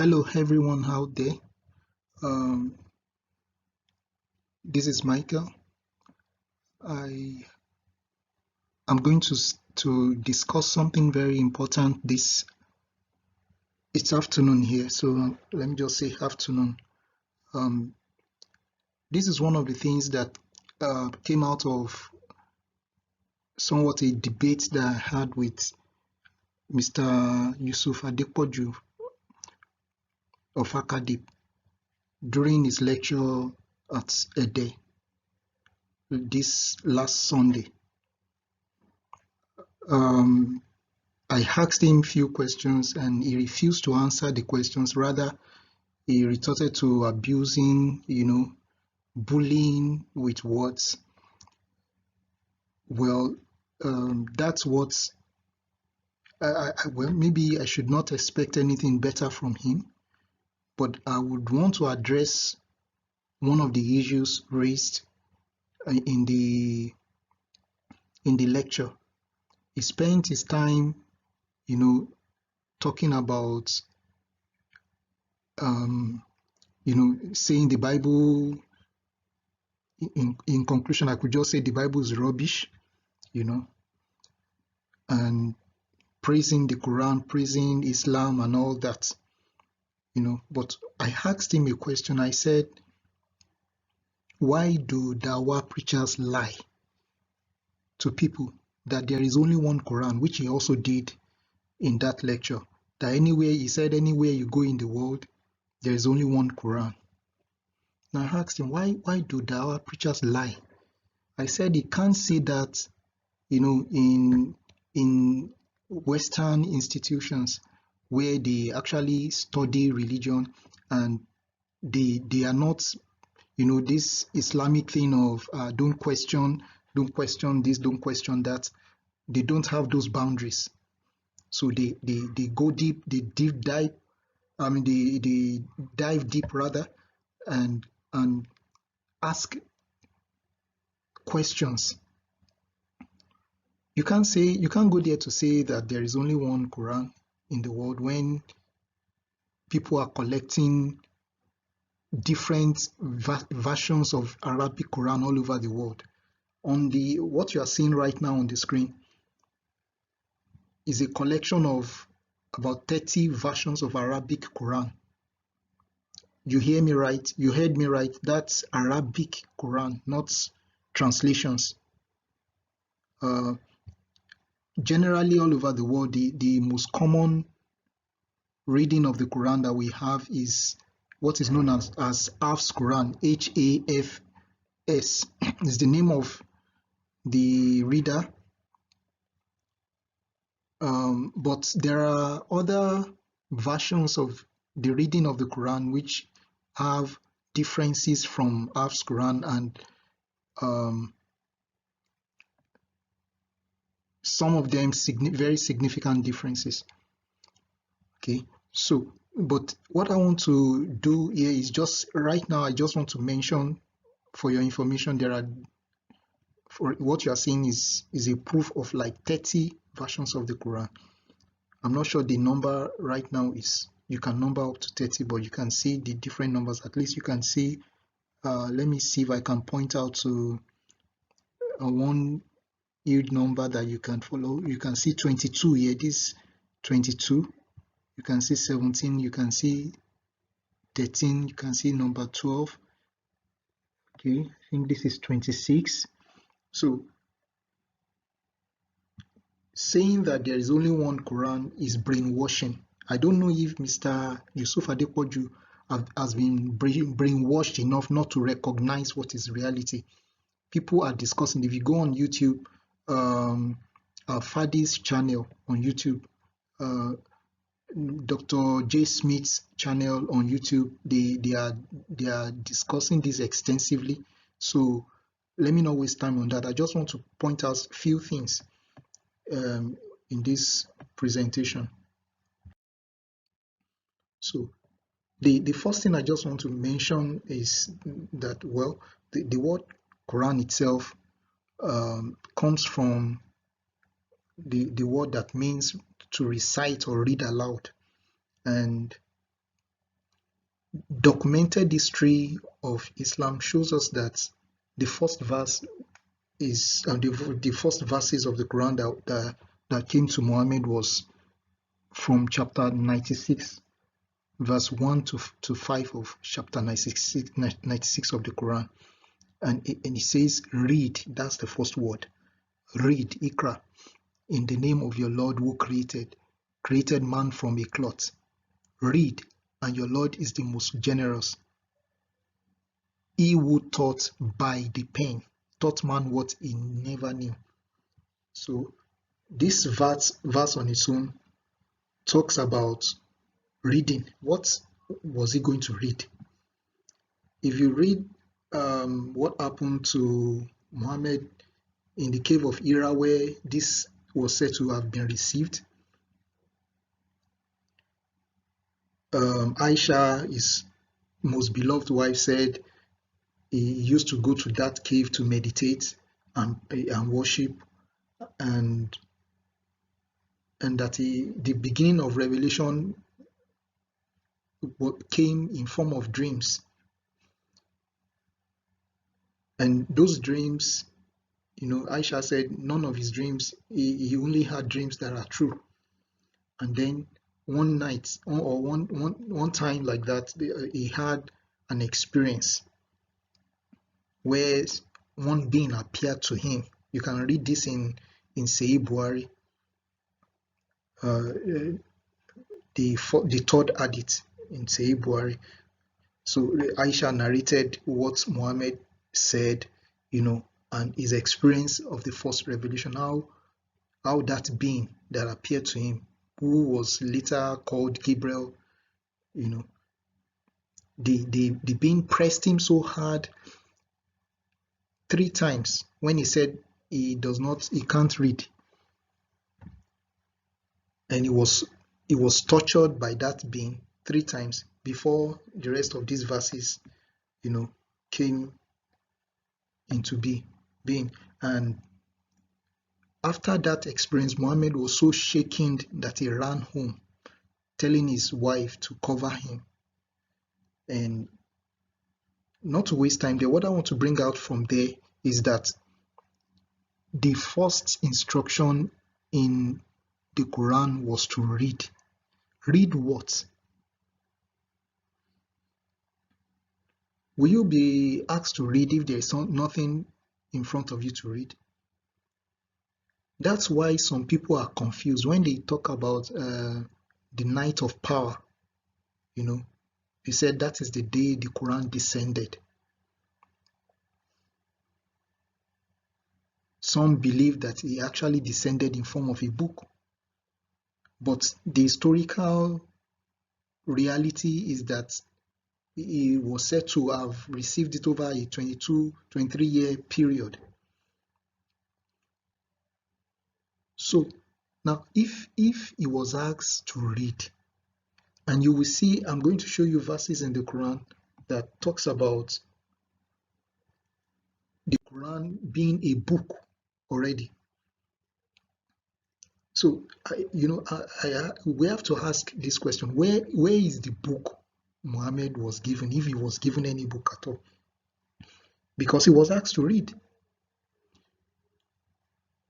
Hello everyone out there. Um, this is Michael. I am going to discuss something very important it's afternoon here. So let me just say afternoon. Um, this is one of the things that came out of somewhat a debate that I had with Mr. Yusuf Adepoju of Akadip during his lecture at Ede this last Sunday. I asked him few questions and he refused to answer the questions. Rather, he resorted to abusing, bullying with words. Well, that's what, well, maybe I should not expect anything better from him, but I would want to address one of the issues raised in the lecture. He spent his time, talking about, saying the Bible. In conclusion, I could just say the Bible is rubbish, and praising the Quran, praising Islam and all that, But I asked him a question. I said, why do Dawah preachers lie to people that there is only one Quran, which he also did in that lecture, that he said anywhere you go in the world, there is only one Quran. Now I asked him, why do Dawah preachers lie? I said he can't see that, in Western institutions where they actually study religion and they are not, this Islamic thing of don't question this, don't question that. They don't have those boundaries. So they go deep, they dive deep rather, and ask questions. You can't go there to say that there is only one Quran in the world when people are collecting different versions of Arabic Quran all over the world. What you are seeing right now on the screen is a collection of about 30 versions of Arabic Quran. You hear me right? You heard me right? That's Arabic Quran, not translations. Generally, all over the world, the most common reading of the Quran that we have is what is known as Hafs Quran, Hafs is the name of the reader. But there are other versions of the reading of the Quran which have differences from Hafs Quran, and some of them very significant differences. Okay, so but what I want to do here is just right now, I just want to mention for your information, for what you are seeing is a proof of like 30 versions of the Quran. I'm not sure the number right now is, you can number up to 30, but you can see the different numbers. At least you can see, let me see if I can point out to one huge number that you can follow. You can see 22 here, this 22. You can see 17, you can see 13, you can see number 12. Okay, I think this is 26. So saying that there is only one Quran is brainwashing. I don't know if Mr. Yusuf Adepoju has been brainwashed enough not to recognize what is reality. People are discussing. If you go on YouTube, Fadi's channel on YouTube, Dr. J. Smith's channel on YouTube, they are discussing this extensively. So let me not waste time on that. I just want to point out a few things in this presentation. So the first thing I just want to mention is that, well, the word Quran itself comes from the word that means to recite or read aloud, and documented history of Islam shows us that the first verse is the first verses of the Quran that came to Muhammad was from chapter 96, verse 1 to 5 of chapter 96 of the Quran. And it says, read, that's the first word. Read, Ikra, in the name of your Lord who created man from a clot. Read, and your Lord is the most generous. He who taught by the pen, taught man what he never knew. So this verse on its own talks about reading. What was he going to read? If you read what happened to Muhammad in the cave of Hira, where this was said to have been received, Aisha, his most beloved wife, said he used to go to that cave to meditate and worship, and that the beginning of revelation came in form of dreams. And those dreams, Aisha said none of his dreams, he only had dreams that are true. And then one night or one time like that, he had an experience where one being appeared to him. You can read this in Sahih Bukhari, the third hadith in Sahih Bukhari. So Aisha narrated what Muhammad said, and his experience of the first revelation, how that being that appeared to him, who was later called Gabriel, the being pressed him so hard 3 times when he said he can't read, and he was tortured by that being 3 times before the rest of these verses came into being. And after that experience, Muhammad was so shaken that he ran home, telling his wife to cover him. And not to waste time there, what I want to bring out from there is that the first instruction in the Quran was to read. Read what? Will you be asked to read if there is nothing in front of you to read? That's why some people are confused when they talk about the night of power. They said that is the day the Quran descended. Some believe that it actually descended in form of a book. But the historical reality is that he was said to have received it over a 23-year period. So now if he was asked to read, and you will see, I'm going to show you verses in the Quran that talks about the Quran being a book already. So we have to ask this question: where is the book Muhammad was given, if he was given any book at all? Because he was asked to read.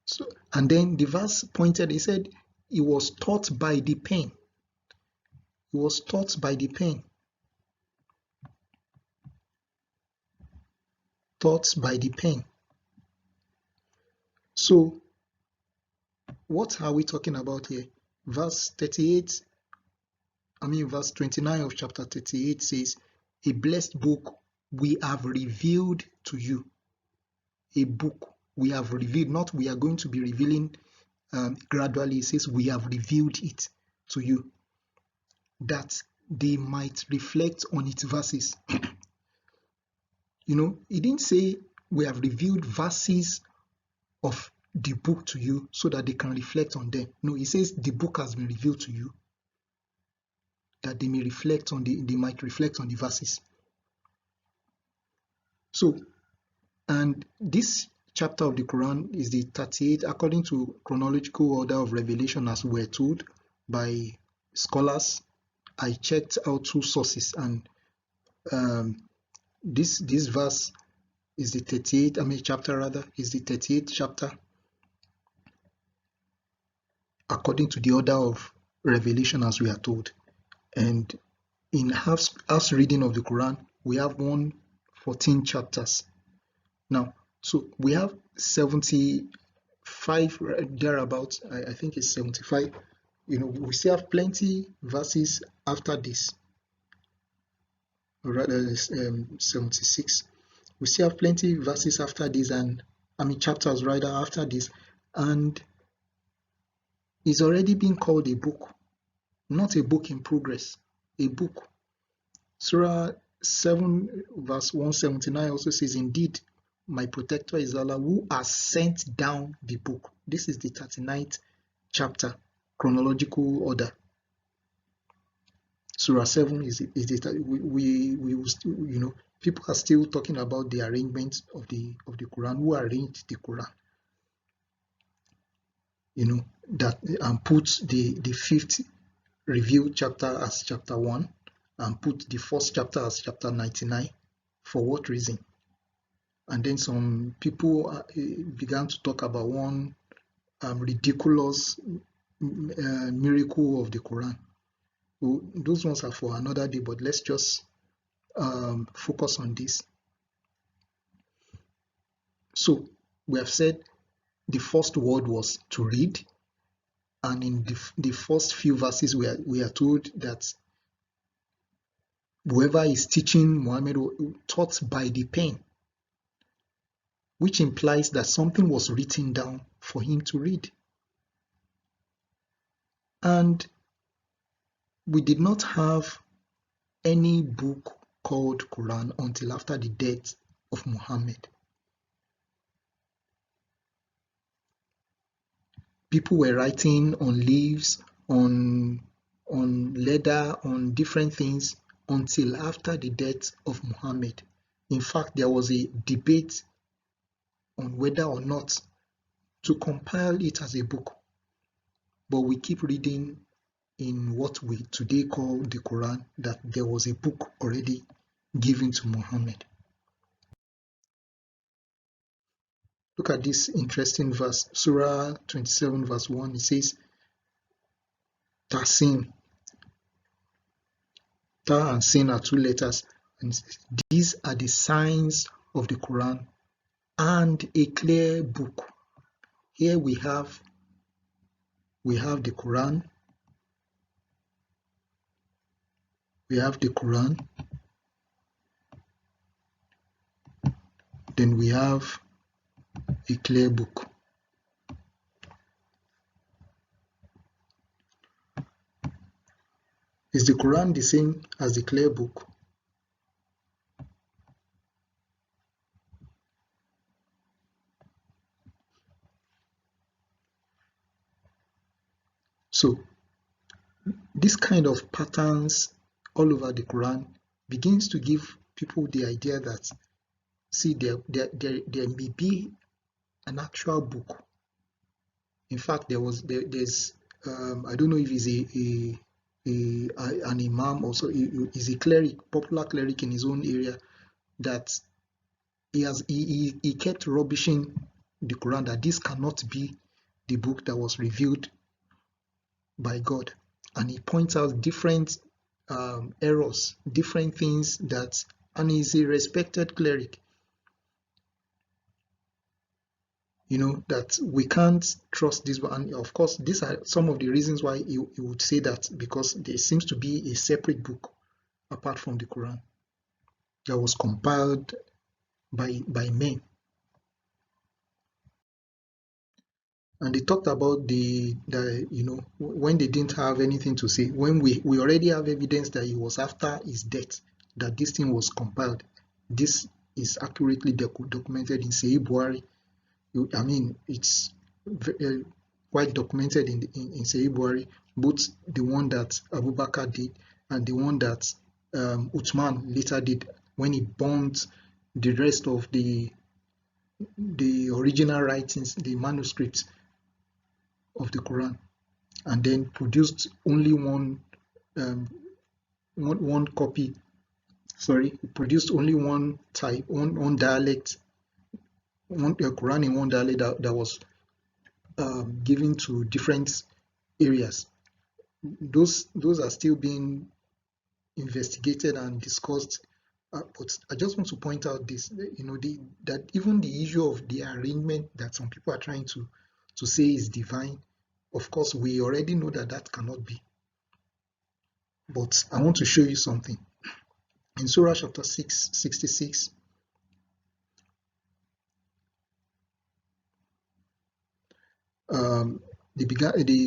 So, and then the verse pointed, he said he was taught by the pen. He was taught by the pen. Taught by the pen. So what are we talking about here? Verse 29 of chapter 38 says, a blessed book we have revealed to you. A book we have revealed, not we are going to be revealing gradually. It says we have revealed it to you, that they might reflect on its verses. He didn't say we have revealed verses of the book to you so that they can reflect on them. No, he says the book has been revealed to you that they might reflect on the verses. So, and this chapter of the Quran is the 38th according to chronological order of revelation, as we're told by scholars. I checked out 2 sources, and This verse is the 38th, chapter rather, is the 38th chapter according to the order of revelation, as we are told. And in house reading of the Quran, we have 114 chapters. Now, so we have 75 thereabouts. I think it's 75. We still have plenty verses after this, or rather 76. We still have plenty verses after this, and chapters rather after this, and it's already been called a book, not a book in progress, a book. Surah 7 verse 179 also says, "Indeed, my protector is Allah, who has sent down the book." This is the 39th chapter, chronological order. Surah 7 is we will still, people are still talking about the arrangement of the Quran, who arranged the Quran, that and put the fifth revealed chapter as chapter 1 and put the first chapter as chapter 99. For what reason? And then some people began to talk about one ridiculous miracle of the Quran. Well, those ones are for another day, but let's just focus on this. So we have said the first word was to read, and in the first few verses we are told that whoever is teaching Muhammad taught by the pen, which implies that something was written down for him to read. And we did not have any book called Quran until after the death of Muhammad. People were writing on leaves, on leather, on different things until after the death of Muhammad. In fact, there was a debate on whether or not to compile it as a book. But we keep reading in what we today call the Quran that there was a book already given to Muhammad. Look at this interesting verse, Surah 27 verse 1. It says, Tasin. Ta and Sin are two letters, and these are the signs of the Quran and a clear book. Here we have the Quran. We have the Quran. Then we have a clear book. Is the Quran the same as the clear book? So this kind of patterns all over the Quran begins to give people the idea that, see, there may be an actual book. In fact, there's I don't know if he's an imam, also is a cleric, popular cleric in his own area, that he kept rubbishing the Quran, that this cannot be the book that was revealed by God, and he points out different errors, different things that, and he's a respected cleric, that we can't trust this one. And of course, these are some of the reasons why he would say that, because there seems to be a separate book apart from the Quran that was compiled by men. And they talked about the when they didn't have anything to say, when we already have evidence that it was after his death that this thing was compiled. This is accurately documented in Sahih Bukhari. It's quite documented in Sahih Bukhari, both the one that Abu Bakr did and the one that Uthman later did when he burnt the rest of the original writings, the manuscripts of the Quran, and then produced only one copy sorry, he produced only one type, one dialect, one Quran in one dialect that was given to different areas. Those are still being investigated and discussed. But I just want to point out this, that even the issue of the arrangement that some people are trying to say is divine, of course, we already know that that cannot be. But I want to show you something. In Surah chapter 6, 66, the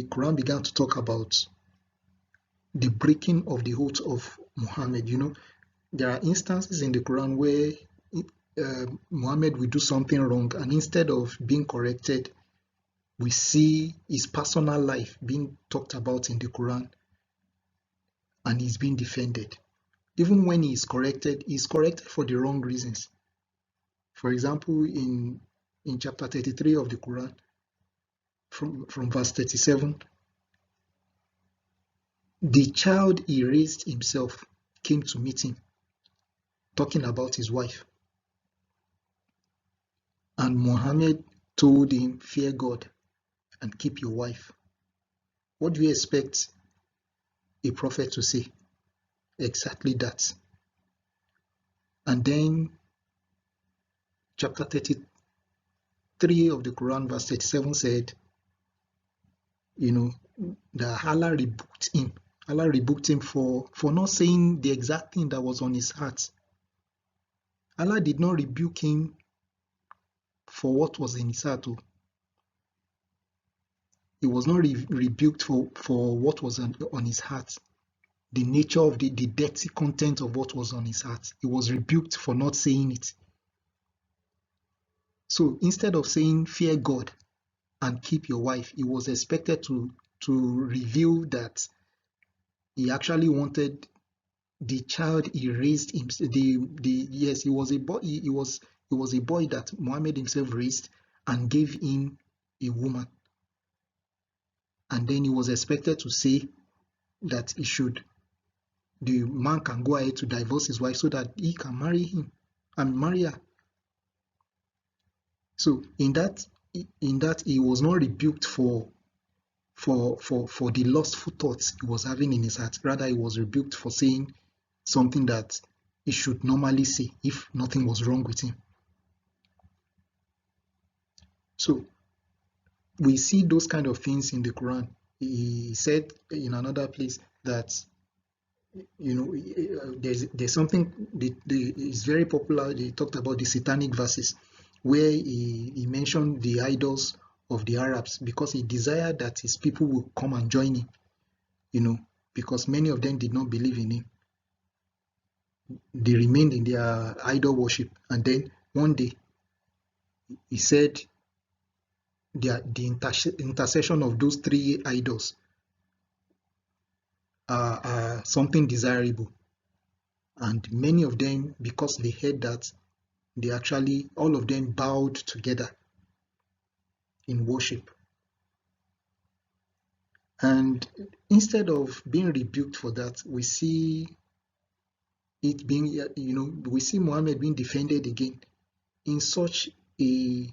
Quran began to talk about the breaking of the oath of Muhammad. There are instances in the Quran where Muhammad will do something wrong, and instead of being corrected, we see his personal life being talked about in the Quran, and he's being defended. Even when he's corrected for the wrong reasons. For example, in chapter 33 of the Quran, from verse 37, the child he raised himself came to meet him, talking about his wife. And Muhammad told him, fear God and keep your wife. What do you expect a prophet to say? Exactly that. And then chapter 33 of the Quran, verse 37 said, that Allah rebuked him. Allah rebuked him for not saying the exact thing that was on his heart. Allah did not rebuke him for what was in his heart. He was not rebuked for what was on his heart. The nature of the dirty content of what was on his heart. He was rebuked for not saying it. So instead of saying fear God and keep your wife, he was expected to reveal that he actually wanted the child he raised himself. Yes, he was a boy. He was a boy that Muhammad himself raised and gave him a woman. And then he was expected to say that the man can go ahead to divorce his wife so that he can marry him and marry her. So in that he was not rebuked for the lustful thoughts he was having in his heart. Rather, he was rebuked for saying something that he should normally say if nothing was wrong with him. So we see those kind of things in the Quran. He said in another place that there's something is very popular. They talked about the satanic verses where he mentioned the idols of the Arabs because he desired that his people will come and join him, because many of them did not believe in him. They remained in their idol worship, and then one day he said the intercession of those three idols are something desirable, and many of them, because they heard that, they actually all of them bowed together in worship. And instead of being rebuked for that, we see it being, we see Muhammad being defended again in such a,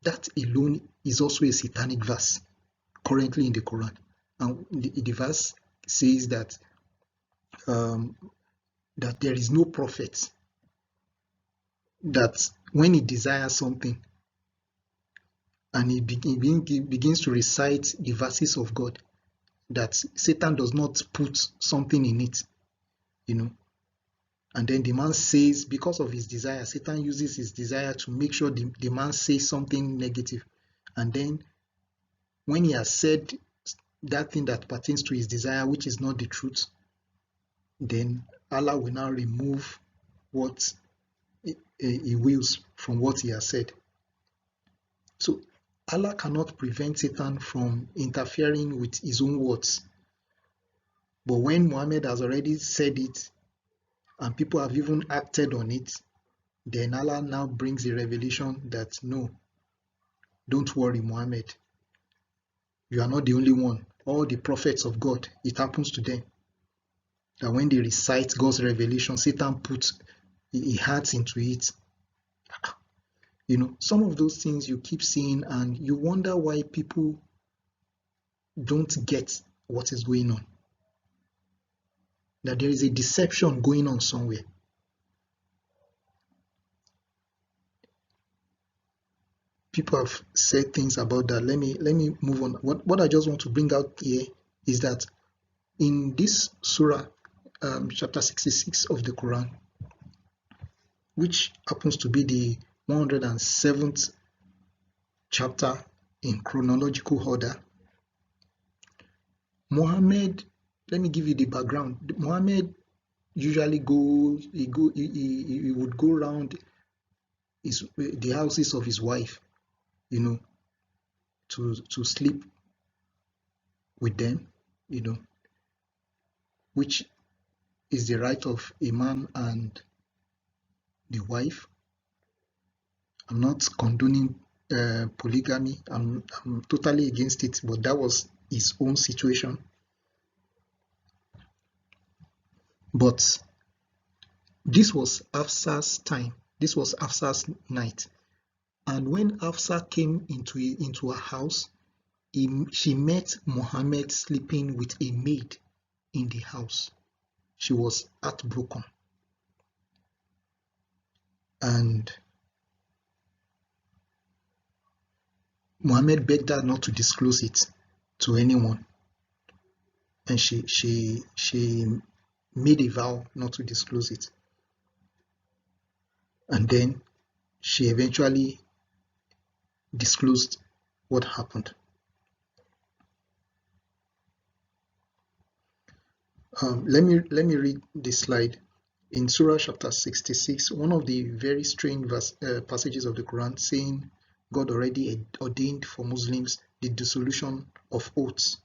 that alone is also a satanic verse currently in the Quran. And the verse says that that there is no prophet that when he desires something and he begins to recite the verses of God, that Satan does not put something in it, and then the man says, because of his desire, Satan uses his desire to make sure the man says something negative, and then when he has said that thing that pertains to his desire, which is not the truth, then Allah will now remove what he wills from what he has said. So Allah cannot prevent Satan from interfering with his own words. But when Muhammad has already said it and people have even acted on it, then Allah now brings a revelation that no, don't worry, Muhammad. You are not the only one. All the prophets of God, it happens to them. that when they recite God's revelation, Satan puts he hearts into it. Some of those things you keep seeing and you wonder why people don't get what is going on. That there is a deception going on somewhere. People have said things about that. Let me move on. What I just want to bring out here is that in this surah, chapter 66 of the Quran, which happens to be the 107th chapter in chronological order, Muhammad, let me give you the background. Muhammad usually he would go around the houses of his wife, to sleep with them, which is the right of a man and the wife. I'm not condoning polygamy. I'm totally against it, but that was his own situation. But this was Hafsa's time. This was Hafsa's night. And when Hafsa came into her house, she met Muhammad sleeping with a maid in the house. She was heartbroken. And Muhammad begged her not to disclose it to anyone. And she made a vow not to disclose it. And then she eventually disclosed what happened. Let me read this slide. In Surah chapter 66, one of the very strange passages of the Quran, saying God already ordained for Muslims the dissolution of oaths.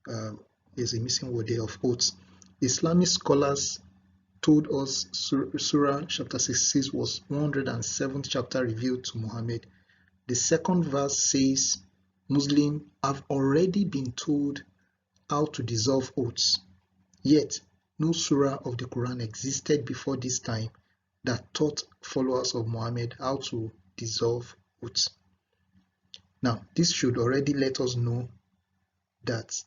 There's a missing word there, of oaths. Islamic scholars told us Surah chapter 66 was 107th chapter revealed to Muhammad. The second verse says Muslims have already been told how to dissolve oaths. Yet, no surah of the Quran existed before this time that taught followers of Muhammad how to dissolve oaths. Now, this should already let us know that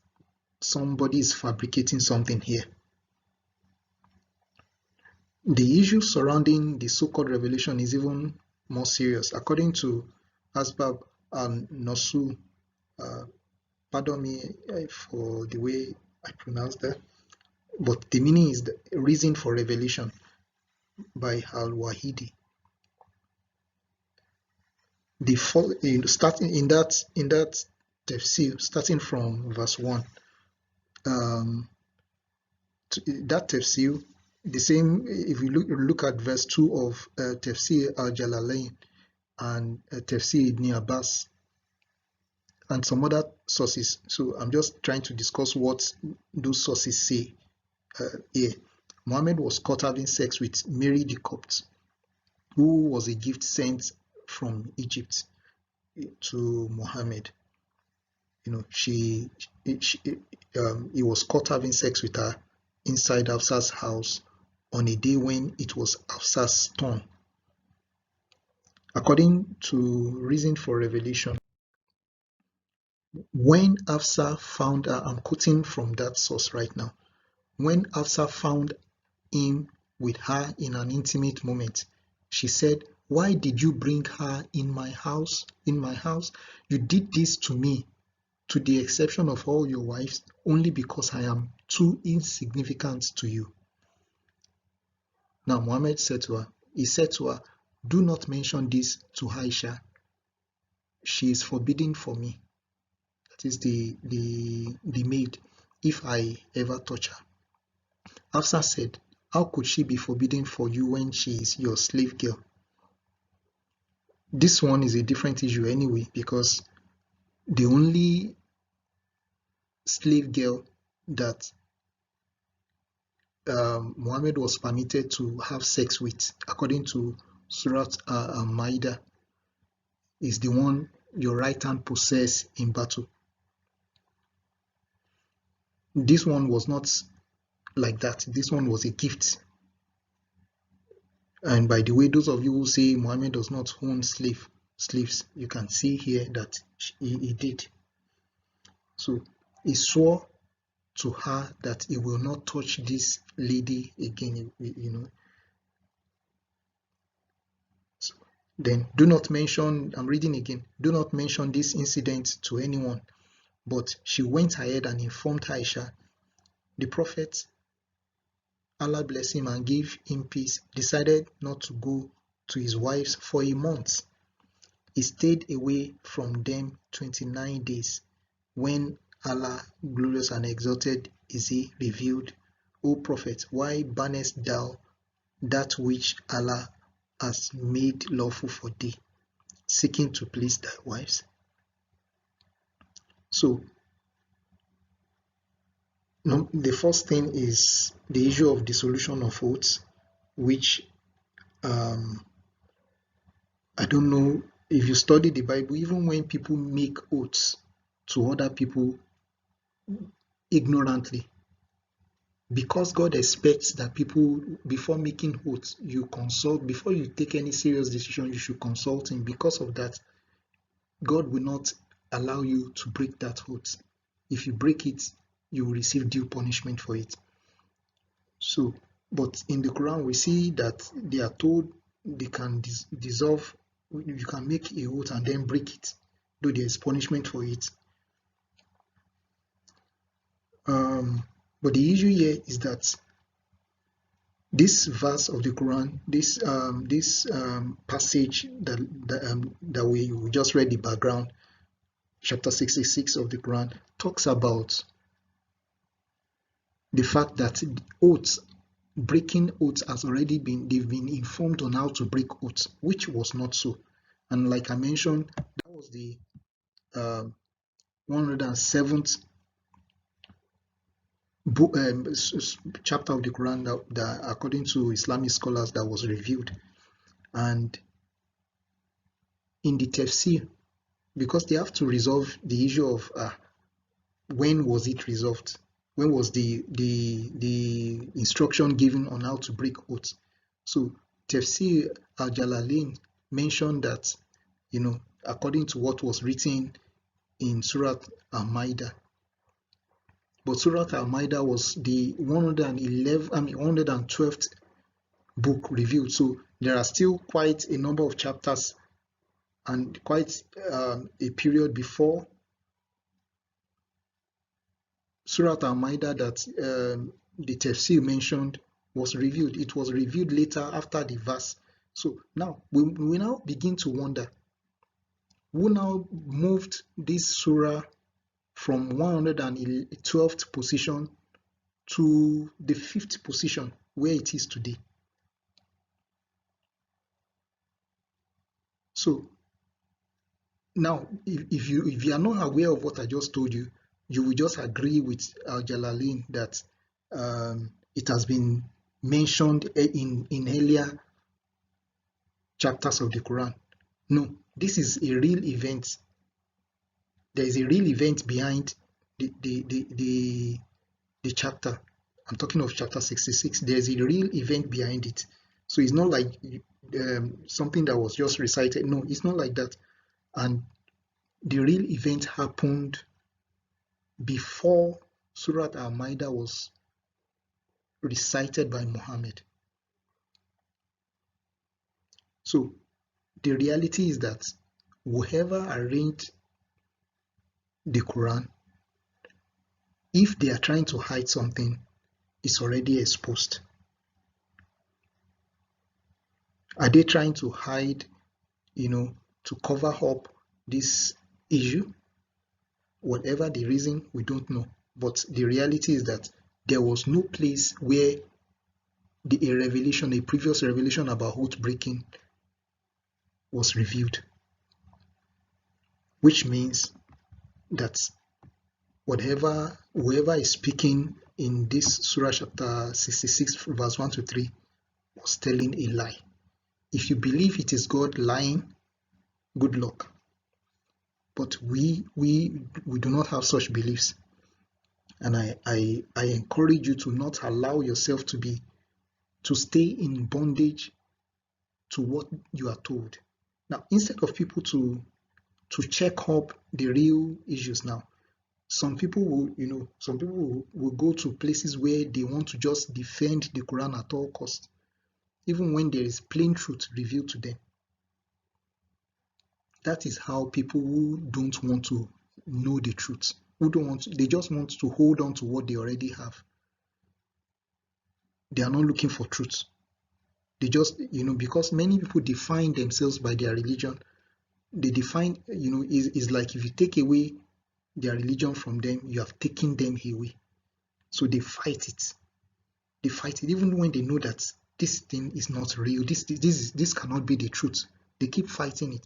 somebody is fabricating something here. The issue surrounding the so-called revelation is even more serious. According to Asbab al-Nasul, pardon me for the way I pronounce that, but the meaning is the reason for revelation by Al-Wahidi. Starting in that tafsir, starting from verse 1, that tafsir, the same. If you look at verse 2 of tafsir al-Jalalain and tafsir Ibn Abbas and some other sources. So I'm just trying to discuss what those sources say here. Muhammad was caught having sex with Mary the Copt, who was a gift sent from Egypt to Muhammad. He was caught having sex with her inside Hafsa's house on a day when it was Hafsa's turn. According to Reason for Revelation, when Hafsa found her, I'm quoting from that source right now, when Hafsa found him with her in an intimate moment, she said, "Why did you bring her in my house? You did this to me, to the exception of all your wives, only because I am too insignificant to you." Now Muhammad said to her, "Do not mention this to Aisha. She is forbidden for me," that is the maid, "if I ever touch her." Hafsa said, "How could she be forbidden for you when she is your slave girl?" This one is a different issue anyway, because the only slave girl that Muhammad was permitted to have sex with, according to Surah Al-Ma'idah, is the one your right hand possess in battle. This one was not like that. This one was a gift. And by the way, those of you who say Muhammad does not own slaves, you can see here that he did. So he swore to her that he will not touch this lady again, you know. So then do not mention, I'm reading again, do not mention this incident to anyone. But she went ahead and informed Aisha. The Prophet, Allah bless him and give him peace, decided not to go to his wives for a month. He stayed away from them 29 days. When Allah, glorious and exalted is he, revealed, O Prophet, why bannest thou that which Allah has made lawful for thee, seeking to please thy wives? So, the first thing is the issue of dissolution of oaths, which I don't know if you study the Bible, even when people make oaths to other people ignorantly, because God expects that people, before making oaths, you consult, before you take any serious decision, you should consult him. Because of that, God will not allow you to break that oath. If you break it, you will receive due punishment for it. So, but in the Quran, we see that they are told they can dissolve, you can make a oath and then break it, though there is punishment for it. But the issue here is that this verse of the Quran, this passage that we just read, the background, chapter 66 of the Quran, talks about the fact that oaths, breaking oaths has already been, they've been informed on how to break oaths, which was not so. And like I mentioned, that was the 107th book, chapter of the Quran that according to Islamic scholars, that was reviewed. And in the tafsir, because they have to resolve the issue of when was it resolved, when was the instruction given on how to break oaths. So Tafsir al-Jalalain mentioned that, you know, according to what was written in Surah Al-Ma'idah. But Surah Al-Ma'idah was the 112th book revealed. So there are still quite a number of chapters and quite a period before Surah Al-Ma'idah that the tafsir mentioned was revealed. It was revealed later after the verse. So now we now begin to wonder, who now moved this surah from 112th position to the 5th position where it is today? So now if you are not aware of what I just told you, you will just agree with Al-Jalalain that it has been mentioned in earlier chapters of the Quran. No, this is a real event. There is a real event behind the chapter. I'm talking of chapter 66. There is a real event behind it. So it's not like something that was just recited. No, it's not like that. And the real event happened before Surah Al-Ma'idah was recited by Muhammad. So the reality is that whoever arranged the Quran, if they are trying to hide something, it's already exposed. Are they trying to hide, you know, to cover up this issue? Whatever the reason, we don't know. But the reality is that there was no place where a previous revelation about oath breaking was revealed, which means that whoever is speaking in this Surah chapter 66 verse 1 to 3 was telling a lie. If you believe it is God lying, good luck. But we do not have such beliefs. And I encourage you to not allow yourself to stay in bondage to what you are told. Now, instead of people to check up the real issues now, some people will go to places where they want to just defend the Quran at all costs, even when there is plain truth revealed to them. That is how people who don't want to know the truth, they just want to hold on to what they already have. They are not looking for truth. They just, because many people define themselves by their religion. They define, is like if you take away their religion from them, you have taken them away. So they fight it. They fight it even when they know that this thing is not real. This cannot be the truth. They keep fighting it.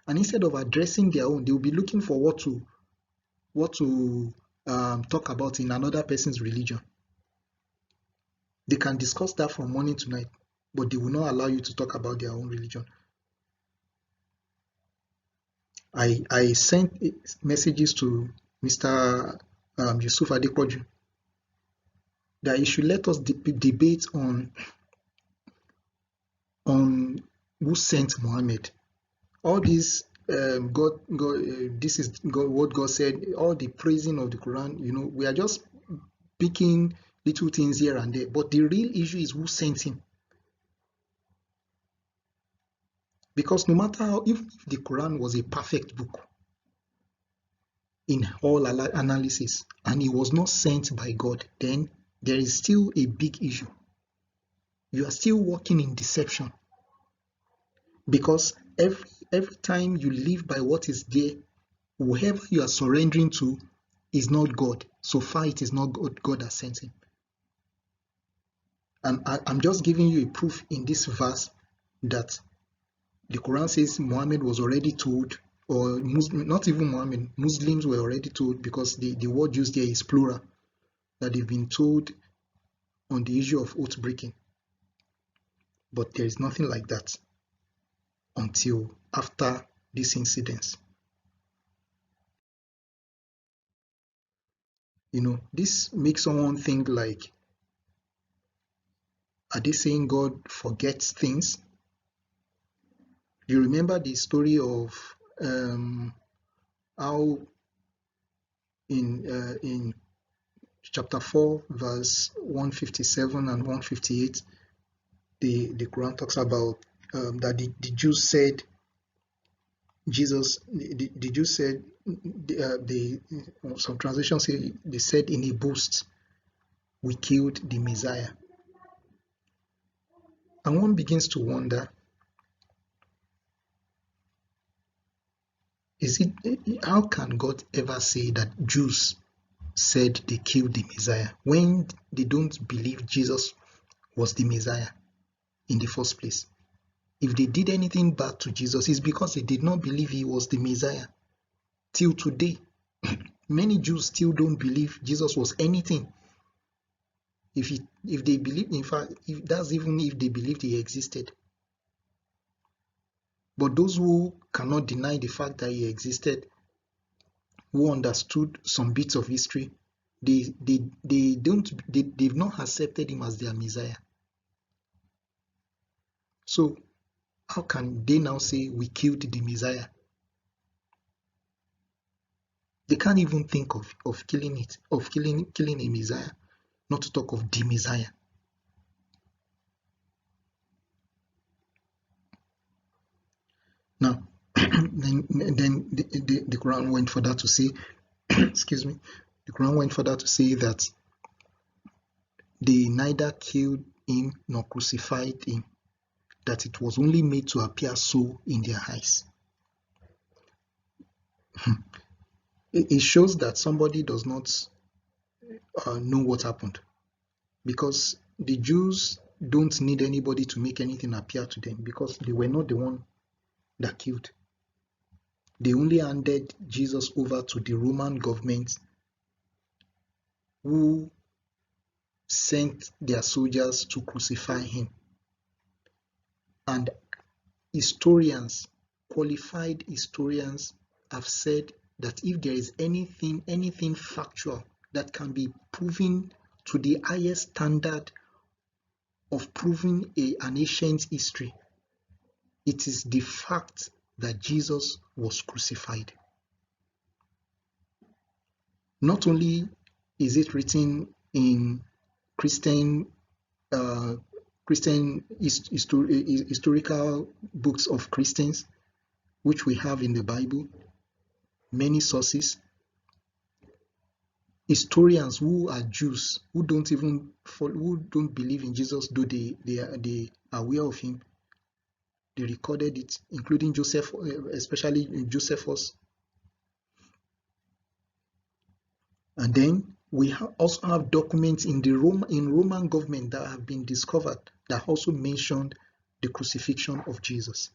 And instead of addressing their own, they will be looking for what to talk about in another person's religion. They can discuss that from morning to night, but they will not allow you to talk about their own religion. I sent messages to Mr. Yusuf Adekoju that he should let us debate on who sent Muhammad. All this God, this is God, what God said. All the praising of the Quran, we are just picking little things here and there. But the real issue is who sent him. Because no matter how, even if the Quran was a perfect book in all analysis and it was not sent by God, then there is still a big issue. You are still walking in deception. Because every time you live by what is there, whoever you are surrendering to is not God. So far, it is not God that sent him. And I'm just giving you a proof in this verse that the Quran says Muhammad was already told, or not even Muhammad, Muslims were already told, because the word used there is plural, that they've been told on the issue of oath breaking. But there is nothing like that until after this incident. This makes someone think like, are they saying God forgets things? You remember the story of how in chapter 4, verse 157 and 158, the Quran talks about that the Jews said, the Jews said, some translations say, they said in a boast, we killed the Messiah. And one begins to wonder, how can God ever say that Jews said they killed the Messiah when they don't believe Jesus was the Messiah in the first place? If they did anything bad to Jesus, it's because they did not believe he was the Messiah. Till today, many Jews still don't believe Jesus was anything. If they believe, in fact, that's even if they believed he existed. But those who cannot deny the fact that he existed, who understood some bits of history, they've not accepted him as their Messiah. So how can they now say we killed the Messiah? They can't even think of killing a Messiah, not to talk of the Messiah. Now, then the Quran went further to say, excuse me, the Quran went further to say that they neither killed him nor crucified him, that it was only made to appear so in their eyes. It shows that somebody does not know what happened, because the Jews don't need anybody to make anything appear to them, because they were not the one that killed. They only handed Jesus over to the Roman government, who sent their soldiers to crucify him. And historians, qualified historians, have said that if there is anything factual that can be proven to the highest standard of proving an ancient history. It is the fact that Jesus was crucified. Not only is it written in Christian historical books of Christians, which we have in the Bible, many sources, historians who are Jews, who don't believe in Jesus, though they are aware of him, they recorded it, including Joseph, especially Josephus. And then we also have documents in the Roman government that have been discovered that also mentioned the crucifixion of Jesus.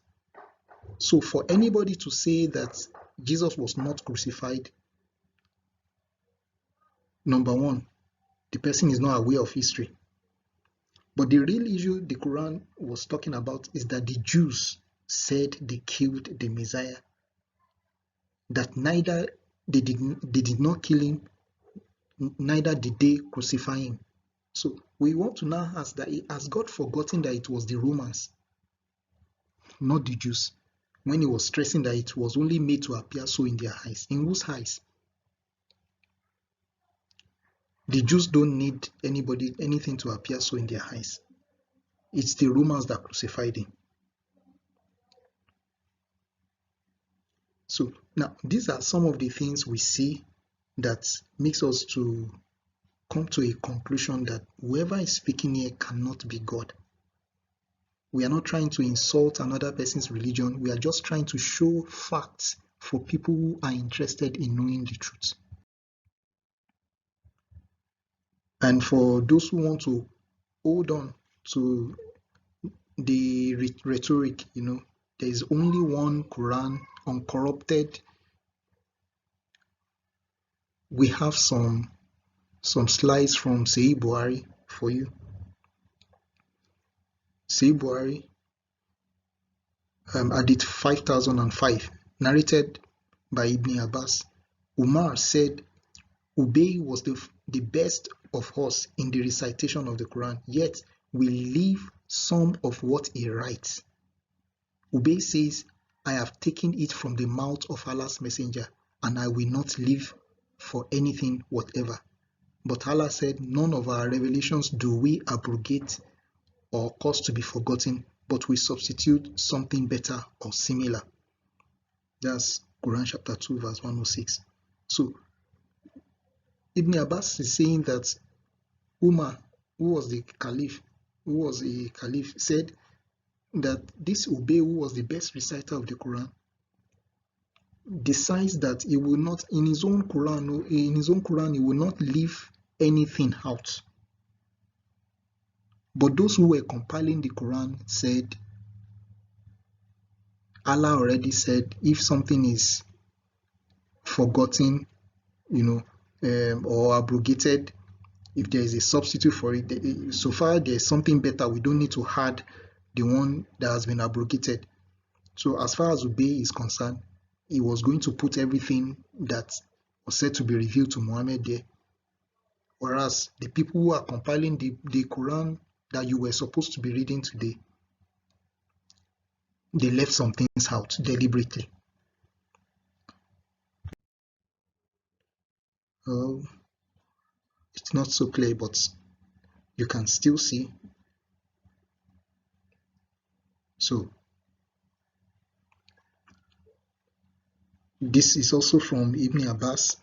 So for anybody to say that Jesus was not crucified, number one, the person is not aware of history. But the real issue the Quran was talking about is that the Jews said they killed the Messiah, that neither they did not kill him, neither did they crucify him. So we want to now ask that has God forgotten that it was the Romans, not the Jews, when he was stressing that it was only made to appear so in their eyes? In whose eyes? The Jews don't need anything to appear so in their eyes. It's the Romans that crucified him. So now these are some of the things we see that makes us to come to a conclusion that whoever is speaking here cannot be God. We are not trying to insult another person's religion. We are just trying to show facts for people who are interested in knowing the truth. And for those who want to hold on to the rhetoric, there is only one Quran, uncorrupted. We have some slides from Sahih Bukhari for you. Sahih Bukhari, hadith 5005, narrated by Ibn Abbas. Umar said, Ubay was the best of us in the recitation of the Quran, yet we leave some of what he writes. Ubay says, I have taken it from the mouth of Allah's messenger, and I will not leave for anything whatever. But Allah said, none of our revelations do we abrogate or cause to be forgotten, but we substitute something better or similar. That's Quran chapter 2 verse 106. So Ibn Abbas is saying that Umar, who was a caliph, said that this Ubay, who was the best reciter of the Quran, decides that he will not, in his own Quran, he will not leave anything out. But those who were compiling the Quran said, Allah already said, if something is forgotten, or abrogated, if there is a substitute for it, so far there's something better, we don't need to add the one that has been abrogated. So as far as Ubay is concerned, he was going to put everything that was said to be revealed to Muhammad there. Whereas the people who are compiling the Quran that you were supposed to be reading today, they left some things out deliberately. It's not so clear, but you can still see. So this is also from Ibn Abbas.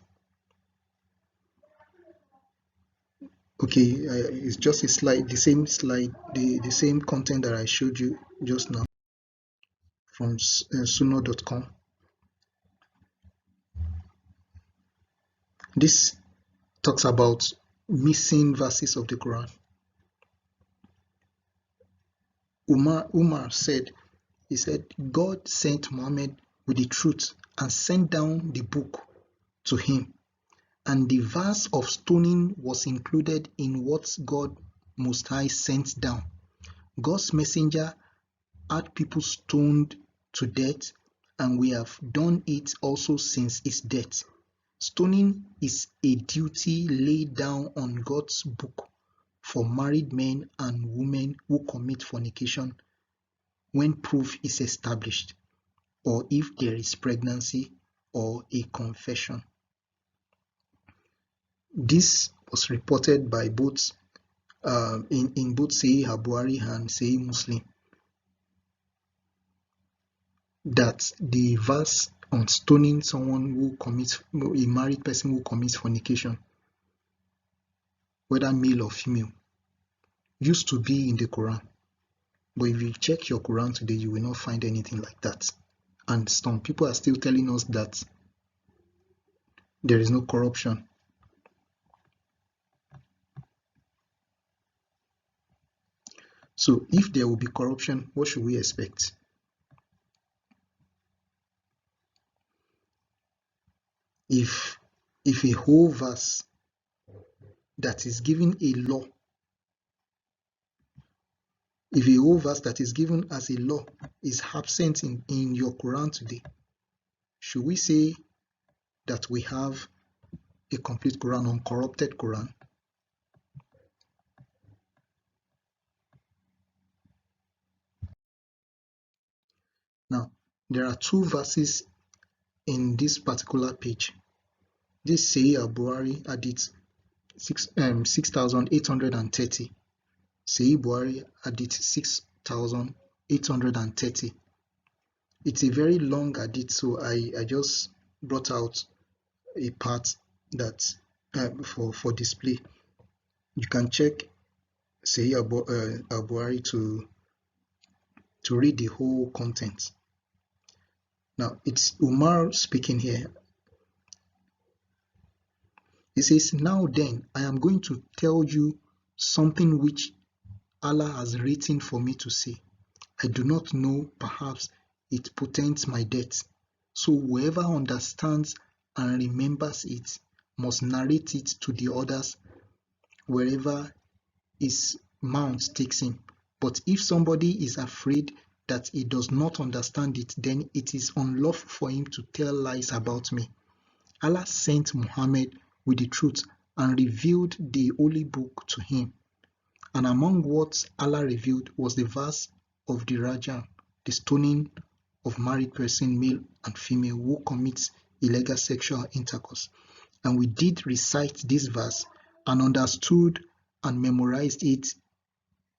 Okay, it's just a slide, the same slide, the same content that I showed you just now from sunnah.com. This talks about missing verses of the Quran. Umar said, he said, God sent Muhammad with the truth and sent down the book to him, and the verse of stoning was included in what God Most High sent down. God's messenger had people stoned to death, and we have done it also since his death. Stoning is a duty laid down on God's book for married men and women who commit fornication when proof is established, or if there is pregnancy or a confession. This was reported by both in both Sahih Al-Bukhari and Sahih Muslim, that the verse on stoning someone who commits, a married person who commits fornication, whether male or female, used to be in the Quran. But if you check your Quran today, you will not find anything like that. And some people are still telling us that there is no corruption. So if there will be corruption, what should we expect? If a whole verse that is given a law, if a whole verse that is given as a law is absent in your Quran today, should we say that we have a complete Quran, uncorrupted Quran? Now, there are two verses in this particular page. This Sahih Al-Bukhari Hadith 6830. Sahih Bukhari Hadith 6830. It's a very long hadith, so I just brought out a part that for display. You can check Sahih Al-Bukhari to read the whole content. Now, it's Umar speaking here. He says, "Now then, I am going to tell you something which Allah has written for me to say. I do not know, perhaps it portends my death. So whoever understands and remembers it must narrate it to the others wherever his mount takes him. But if somebody is afraid that he does not understand it, then it is unlawful for him to tell lies about me. Allah sent Muhammad with the truth and revealed the holy book to him. And among what Allah revealed was the verse of the Rajam, the stoning of married person, male and female, who commits illegal sexual intercourse. And we did recite this verse and understood and memorized it.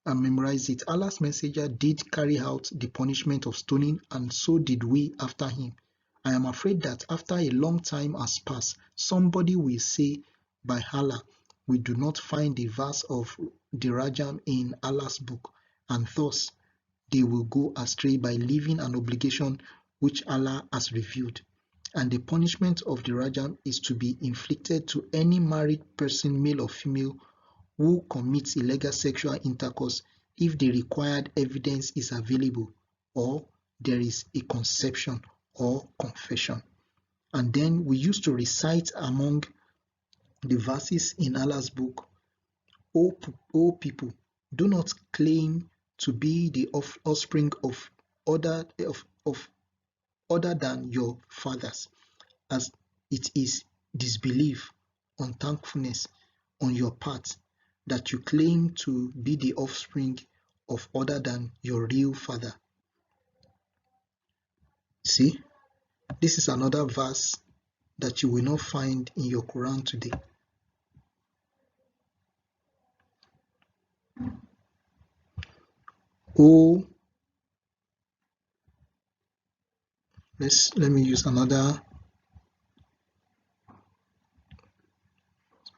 Allah's messenger did carry out the punishment of stoning, and so did we after him. I am afraid that after a long time has passed, somebody will say, by Allah, we do not find the verse of the Rajam in Allah's book, and thus they will go astray by leaving an obligation which Allah has revealed. And the punishment of the Rajam is to be inflicted to any married person, male or female, who commits illegal sexual intercourse if the required evidence is available, or there is a conception or confession." And then we used to recite among the verses in Allah's book, O people, do not claim to be the offspring of other than your fathers, as it is disbelief, unthankfulness on your part that you claim to be the offspring of other than your real father. See, this is another verse that you will not find in your Quran today. Oh, let me use another.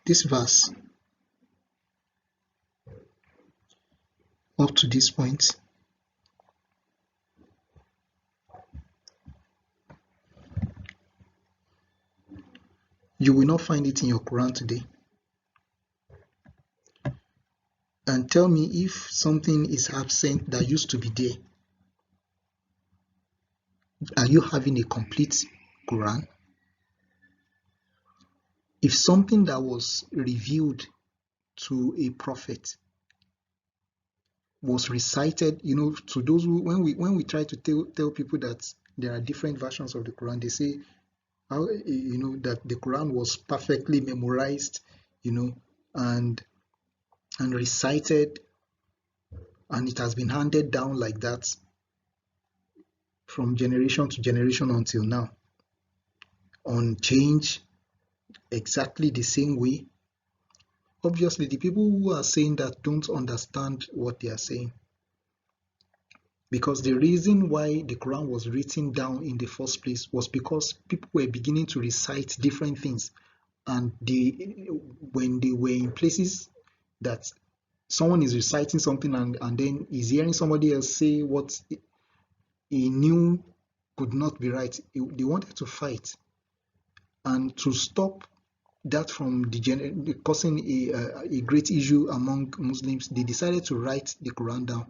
This verse up to this point, you will not find it in your Quran today. And tell me if something is absent that used to be there. Are you having a complete Quran? If something that was revealed to a prophet was recited, to those who, when we try to tell people that there are different versions of the Quran, they say how, that the Quran was perfectly memorized, and recited, and it has been handed down like that from generation to generation until now, unchanged, exactly the same way. Obviously, the people who are saying that don't understand what they are saying, because the reason why the Quran was written down in the first place was because people were beginning to recite different things, and when they were in places that someone is reciting something, and then is hearing somebody else say what he knew could not be right, they wanted to fight. And to stop that from causing a great issue among Muslims, they decided to write the Quran down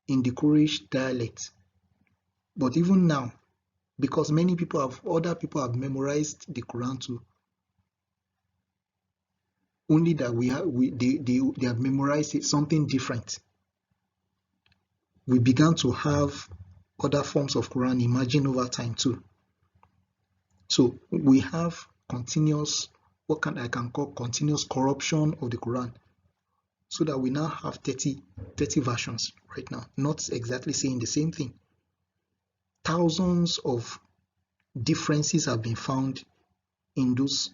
in the Quraysh dialect. But even now, because other people have memorized the Quran too, only that they have memorized it, something different. We began to have other forms of Quran emerging over time too. So we have continuous, I can call continuous corruption of the Quran, so that we now have 30 versions right now, not exactly saying the same thing. Thousands of differences have been found in those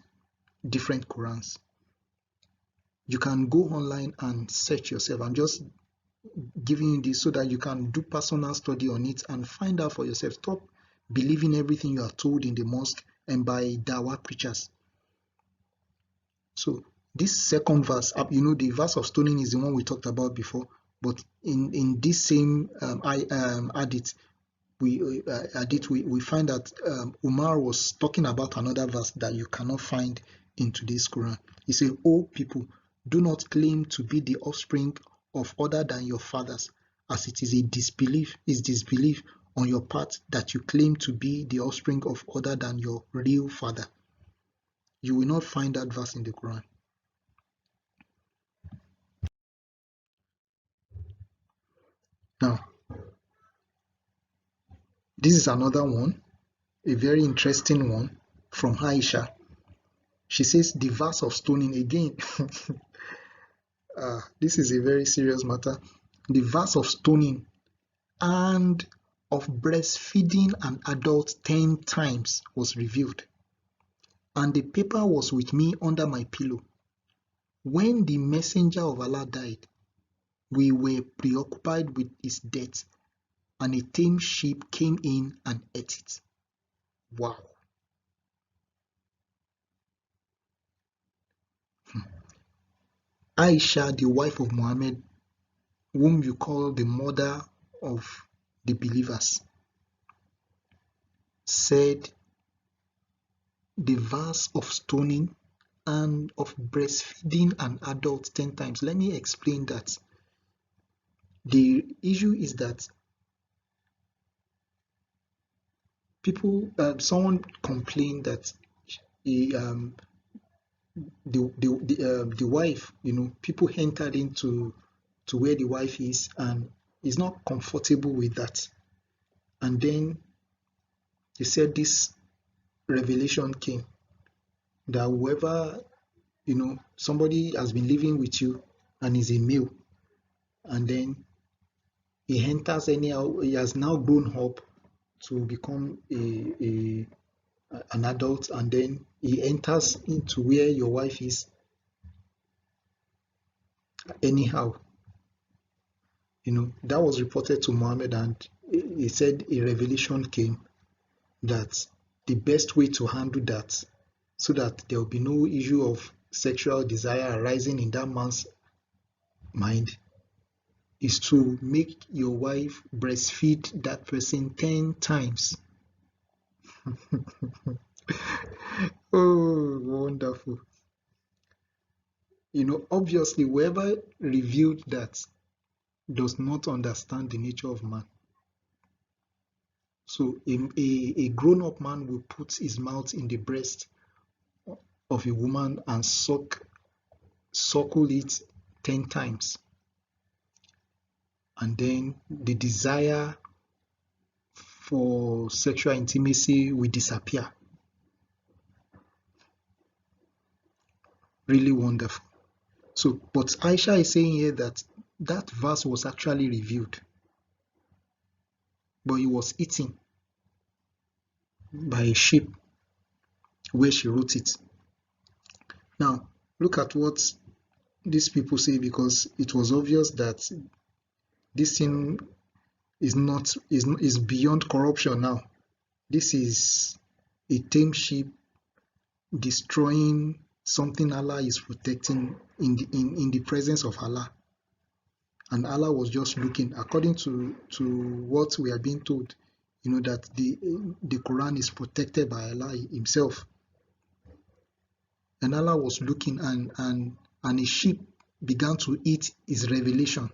different Qurans. You can go online and search yourself. I'm just giving you this so that you can do personal study on it and find out for yourself. Stop believing everything you are told in the mosque and by Dawah preachers. So this second verse, the verse of stoning is the one we talked about before, but in this same hadith, we find that Umar was talking about another verse that you cannot find in today's Quran. He said, "O people, do not claim to be the offspring of other than your fathers, as it is disbelief on your part that you claim to be the offspring of other than your real father." You will not find that verse in the Quran. Now, this is another one, a very interesting one from Aisha. She says the verse of stoning again. This is a very serious matter. The verse of stoning and of breastfeeding an adult 10 times was revealed, and the paper was with me under my pillow. When the messenger of Allah died, we were preoccupied with his death, and a tame sheep came in and ate it. Wow. Aisha, the wife of Muhammad, whom you call the mother of the believers, said the verse of stoning and of breastfeeding an adult 10 times. Let me explain that. The issue is that someone complained that he, the wife, people entered into where the wife is and is not comfortable with that. And then he said this revelation came that whoever, somebody has been living with you and is a male, and then he enters anyhow, he has now grown up to become an adult, and then he enters into where your wife is anyhow. That was reported to Muhammad, and he said a revelation came that the best way to handle that, so that there will be no issue of sexual desire arising in that man's mind, is to make your wife breastfeed that person 10 times. Oh, wonderful. Obviously, whoever revealed that does not understand the nature of man. So a grown-up man will put his mouth in the breast of a woman and suckle it 10 times. And then the desire for sexual intimacy will disappear. Really wonderful. So, but Aisha is saying here that that verse was actually revealed, but it was eaten by a sheep where she wrote it. Now, look at what these people say, because it was obvious that this thing is beyond corruption now. This is a tame sheep destroying something Allah is protecting in the presence of Allah. And Allah was just looking, according to what we are being told, that the Quran is protected by Allah Himself. And Allah was looking, and a sheep began to eat His revelation.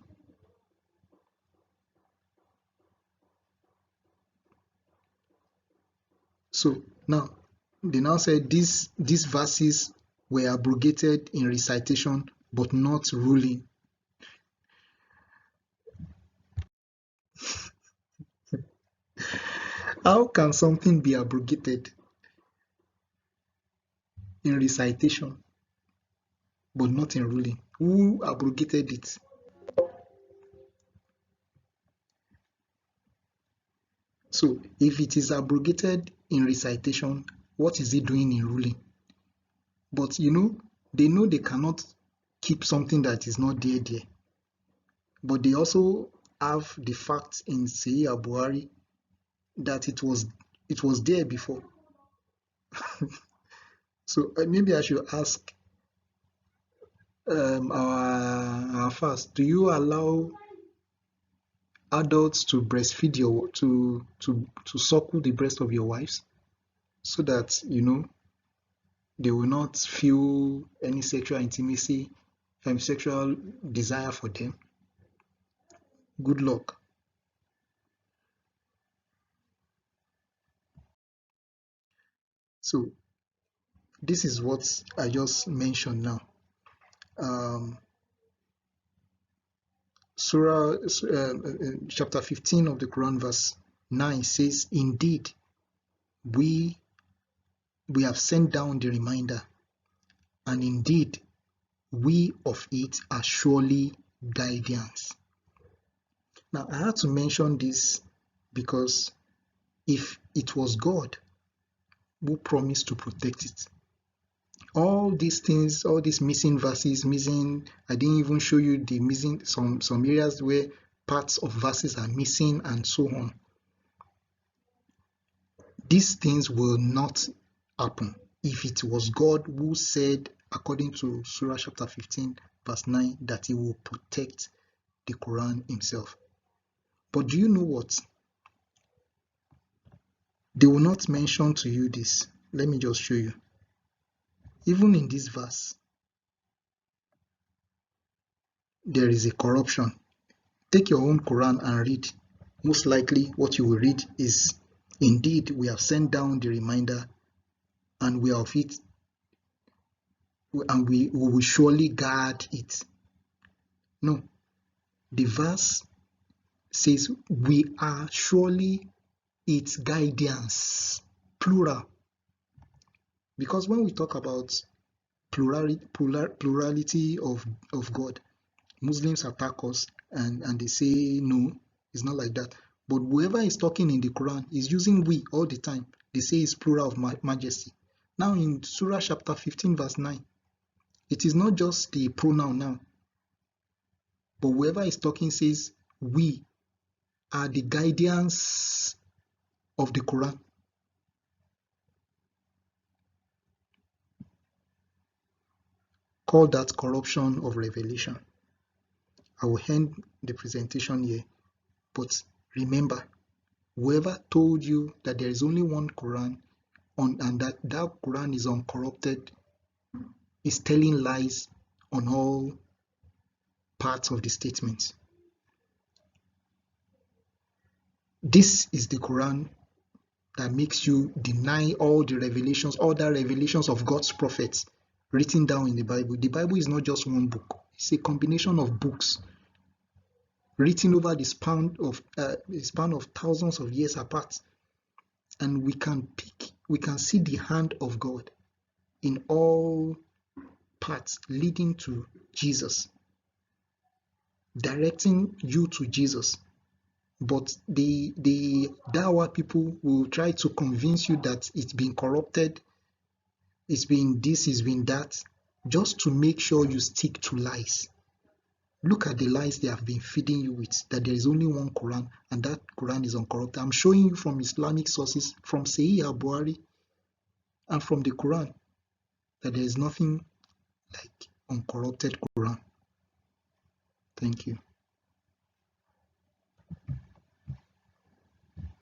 So now, they now said these verses were abrogated in recitation, but not ruling. How can something be abrogated in recitation, but not in ruling? Who abrogated it? So, if it is abrogated in recitation, what is it doing in ruling? But they know they cannot keep something that is not there. But they also have the fact in Sahih Al-Bukhari that it was there before. So maybe I should ask our fast, do you allow adults to breastfeed to suckle the breast of your wives, so that they will not feel any sexual intimacy and sexual desire for them? Good luck. So this is what I just mentioned now. Surah chapter 15 of the Quran, verse 9 says, "Indeed, we have sent down the reminder, and indeed, we of it are surely guidance." Now, I had to mention this because if it was God who promised to protect it, all these things, all these missing verses, I didn't even show you the missing, some areas where parts of verses are missing and so on. These things will not happen if it was God who said, according to Surah chapter 15, verse 9, that He will protect the Quran Himself. But do you know what? They will not mention to you this. Let me just show you. Even in this verse, there is a corruption. Take your own Quran and read. Most likely what you will read is, "Indeed, we have sent down the reminder, and we are of it, and we will surely guard it." No, the verse says, "We are surely its guidance," plural. Because when we talk about plurality of God, Muslims attack us and they say no, it's not like that. But whoever is talking in the Quran is using "we" all the time. They say it's plural of majesty. Now in Surah chapter 15 verse 9, it is not just the pronoun now, but whoever is talking says we are the guardians of the Quran. Call that corruption of revelation. I will end the presentation here, but remember, whoever told you that there is only one Quran and that Quran is uncorrupted is telling lies on all parts of the statement. This is the Quran that makes you deny all the revelations, all the revelations of God's prophets written down in the Bible. The Bible is not just one book. It's a combination of books written over the span of thousands of years apart. And we can see the hand of God in all paths leading to Jesus, directing you to Jesus. But the Dawa people will try to convince you that it's been corrupted, it's been this, it's been that, just to make sure you stick to lies. Look at the lies they have been feeding you with, that there is only one Quran and that Quran is uncorrupted. I'm showing you from Islamic sources, from Sahih Al-Bukhari and from the Quran, that there is nothing like uncorrupted Quran. Thank you.